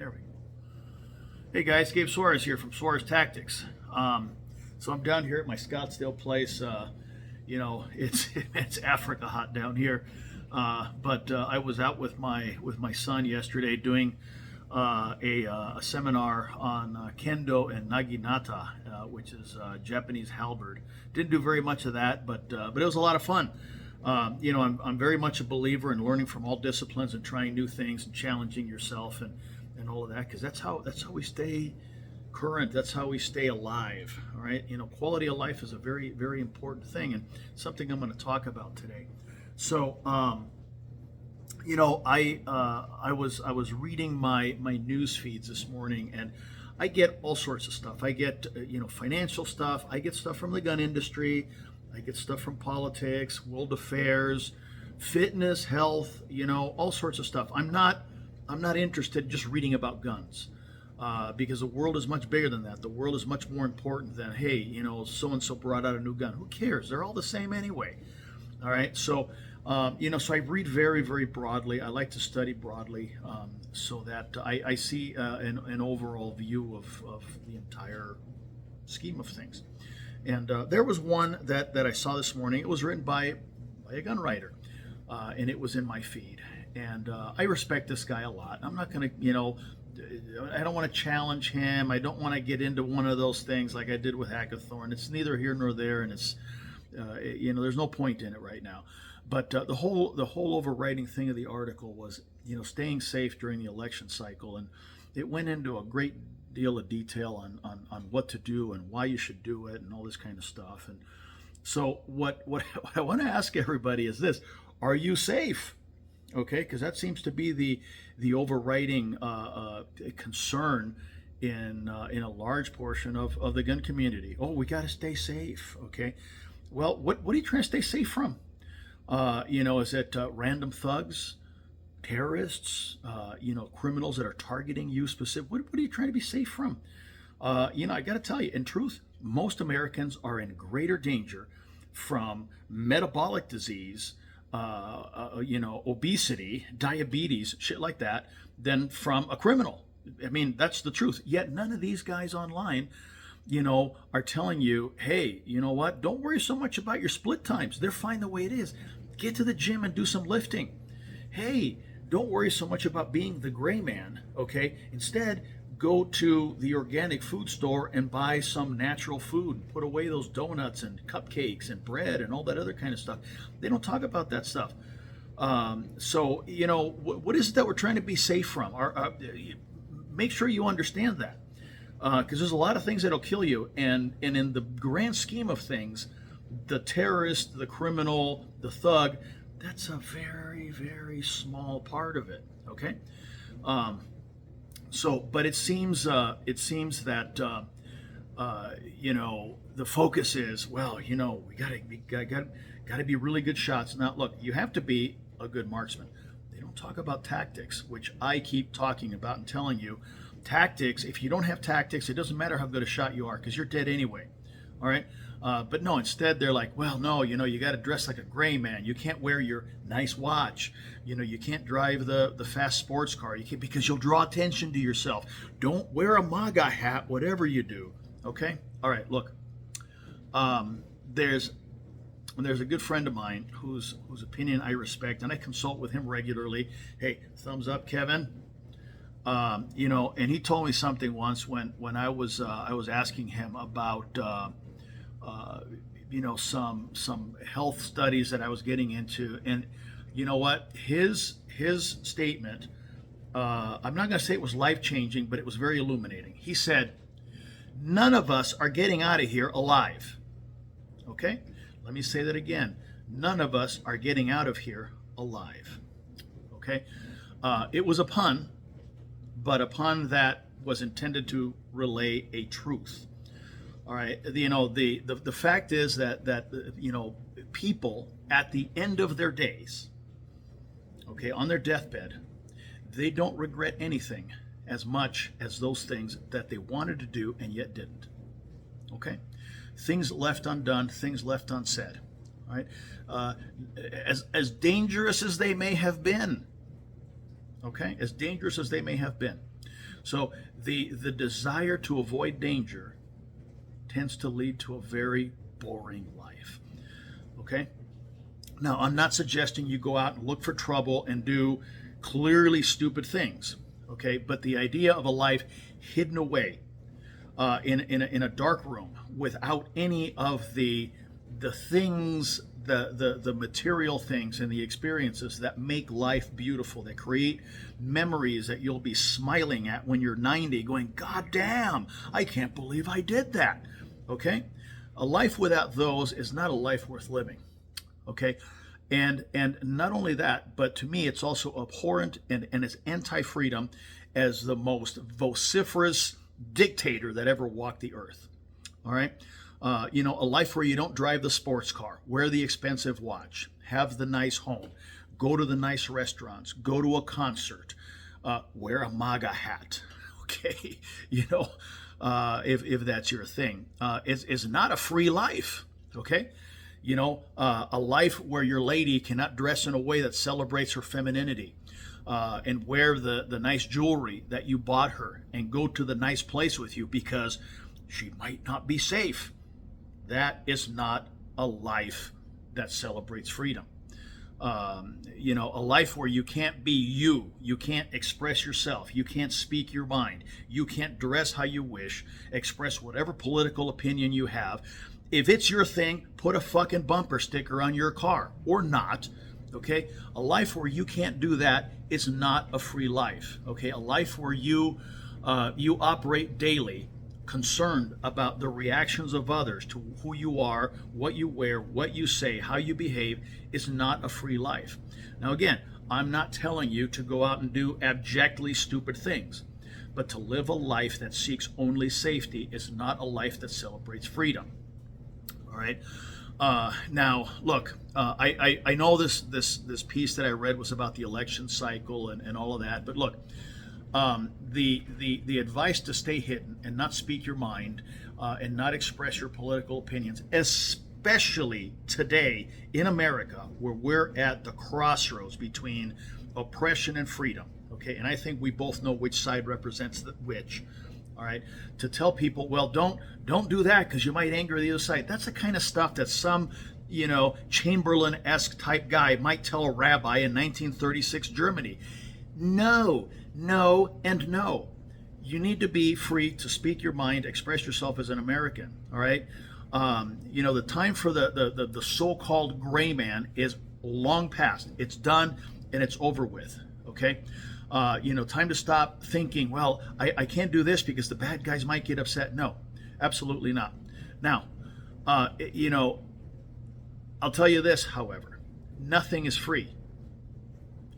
There we go. Hey guys, Gabe Suarez here from Suarez Tactics. So I'm down here at my Scottsdale place. It's Africa hot down here, but I was out with my son yesterday doing a seminar on kendo and naginata, which is Japanese halberd. Didn't do very much of that, but it was a lot of fun. I'm very much a believer in learning from all disciplines and trying new things and challenging yourself and all of that, because that's how we stay current. That's how we stay alive. All right. Quality of life is a very, very important thing, and something I'm going to talk about today. So, I was reading my news feeds this morning, and I get all sorts of stuff. I get financial stuff. I get stuff from the gun industry. I get stuff from politics, world affairs, fitness, health. All sorts of stuff. I'm not interested in just reading about guns. Because the world is much bigger than that. The world is much more important than, hey, so-and-so brought out a new gun. Who cares? They're all the same anyway. All right. So, so I read very, very broadly. I like to study broadly so that I see an overall view of the entire scheme of things. And there was one that I saw this morning. It was written by a gun writer, and it was in my feed. And I respect this guy a lot. I'm not going to, I don't want to challenge him. I don't want to get into one of those things like I did with Hackathorn. It's neither here nor there, and it's there's no point in it right now. But the whole overriding thing of the article was staying safe during the election cycle, and it went into a great deal of detail on what to do and why you should do it and all this kind of stuff. And so what I want to ask everybody is this: are you safe? Okay, because that seems to be the overriding concern in a large portion of the gun community. Oh, we got to stay safe. Okay, well, what are you trying to stay safe from? Is it random thugs, terrorists, criminals that are targeting you specific? What are you trying to be safe from? I got to tell you, in truth, most Americans are in greater danger from metabolic disease, obesity, diabetes, shit like that, than from a criminal. I mean, that's the truth. Yet none of these guys online, are telling you, hey, you know what? Don't worry so much about your split times. They're fine the way it is. Get to the gym and do some lifting. Hey, don't worry so much about being the gray man, okay? Instead, go to the organic food store and buy some natural food. Put away those donuts and cupcakes and bread and all that other kind of stuff. They don't talk about that stuff. So, what is it that we're trying to be safe from? Make sure you understand that. Because there's a lot of things that'll kill you. And in the grand scheme of things, the terrorist, the criminal, the thug, that's a very, very small part of it, okay? But it seems that the focus is, well, we gotta be really good shots. Now, look, you have to be a good marksman. They don't talk about tactics, which I keep talking about and telling you. Tactics. If you don't have tactics, it doesn't matter how good a shot you are, because you're dead anyway. All right. But no, instead they're like, well, no, you got to dress like a gray man. You can't wear your nice watch. You can't drive the fast sports car. You can't, because you'll draw attention to yourself. Don't wear a MAGA hat, whatever you do. Okay. All right. Look, there's a good friend of mine whose opinion I respect, and I consult with him regularly. Hey, thumbs up, Kevin. And he told me something once when I was asking him about some health studies that I was getting into, and you know what, his statement, I'm not going to say it was life-changing, but it was very illuminating. He said, none of us are getting out of here alive. Okay, let me say that again. None of us are getting out of here alive. Okay, it was a pun, but a pun that was intended to relay a truth. All right, the fact is that people at the end of their days, okay, on their deathbed, they don't regret anything as much as those things that they wanted to do and yet didn't. Okay, things left undone, things left unsaid. All right, as dangerous as they may have been. Okay, as dangerous as they may have been. So the desire to avoid danger tends to lead to a very boring life. Okay? Now, I'm not suggesting you go out and look for trouble and do clearly stupid things. Okay? But the idea of a life hidden away in a dark room without any of the things, the material things and the experiences that make life beautiful, that create memories that you'll be smiling at when you're 90 going, God damn, I can't believe I did that. Okay? A life without those is not a life worth living. Okay? And not only that, but to me it's also abhorrent and it's anti-freedom as the most vociferous dictator that ever walked the earth. All right? A life where you don't drive the sports car, wear the expensive watch, have the nice home, go to the nice restaurants, go to a concert, wear a MAGA hat. Okay? If that's your thing. It's not a free life. Okay? A life where your lady cannot dress in a way that celebrates her femininity. And wear the nice jewelry that you bought her and go to the nice place with you because she might not be safe. That is not a life that celebrates freedom. A life where you can't be you. You can't express yourself. You can't speak your mind. You can't dress how you wish, express whatever political opinion you have. If it's your thing, put a fucking bumper sticker on your car or not. Okay, a life where you can't do that is not a free life. Okay, a life where you operate daily, concerned about the reactions of others to who you are, what you wear, what you say, how you behave, is not a free life. Now again, I'm not telling you to go out and do abjectly stupid things, but to live a life that seeks only safety is not a life that celebrates freedom. All right. Now, look, I know this piece that I read was about the election cycle and all of that, but look, the advice to stay hidden and not speak your mind and not express your political opinions, especially today in America, where we're at the crossroads between oppression and freedom. Okay, and I think we both know which side represents which. All right, to tell people, well, don't do that because you might anger the other side. That's the kind of stuff that some, Chamberlain-esque type guy might tell a rabbi in 1936 Germany. No, and no. You need to be free to speak your mind, express yourself as an American. All right, the time for the so-called gray man is long past. It's done and it's over with. Okay. Time to stop thinking, well, I can't do this because the bad guys might get upset. No, absolutely not. Now, I'll tell you this, however, nothing is free.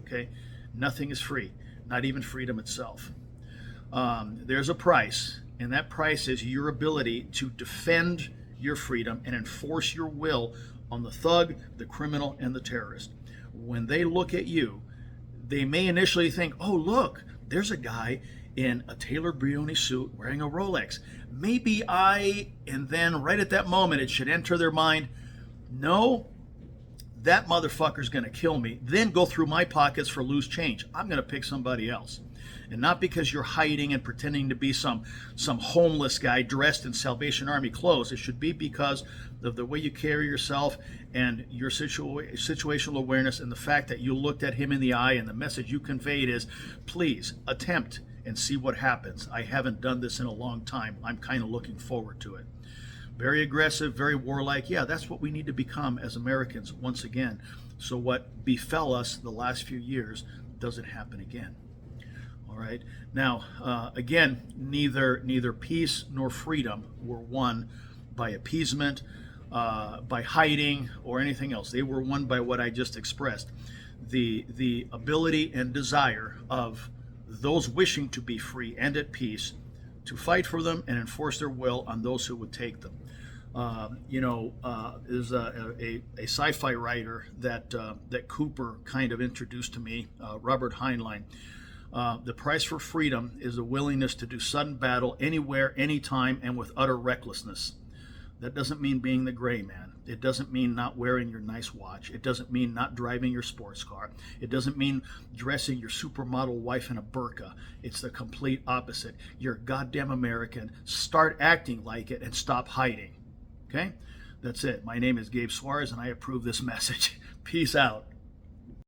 Okay? Nothing is free, not even freedom itself. There's a price, and that price is your ability to defend your freedom and enforce your will on the thug, the criminal, and the terrorist. When they look at you, they may initially think, oh, look, there's a guy in a Taylor Brioni suit wearing a Rolex. Maybe and then right at that moment, it should enter their mind, no, that motherfucker's going to kill me, then go through my pockets for loose change. I'm going to pick somebody else. And not because you're hiding and pretending to be some homeless guy dressed in Salvation Army clothes. It should be because of the way you carry yourself and your situational awareness and the fact that you looked at him in the eye and the message you conveyed is, please attempt and see what happens. I haven't done this in a long time. I'm kind of looking forward to it. Very aggressive, very warlike. Yeah, that's what we need to become as Americans once again. So what befell us the last few years doesn't happen again. All right. Now, again, neither peace nor freedom were won by appeasement, by hiding, or anything else. They were won by what I just expressed. The ability and desire of those wishing to be free and at peace to fight for them and enforce their will on those who would take them. There's a sci-fi writer that Cooper kind of introduced to me, Robert Heinlein. The price for freedom is a willingness to do sudden battle anywhere, anytime, and with utter recklessness. That doesn't mean being the gray man. It doesn't mean not wearing your nice watch. It doesn't mean not driving your sports car. It doesn't mean dressing your supermodel wife in a burqa. It's the complete opposite. You're a goddamn American. Start acting like it and stop hiding. Okay? That's it. My name is Gabe Suarez, and I approve this message. Peace out.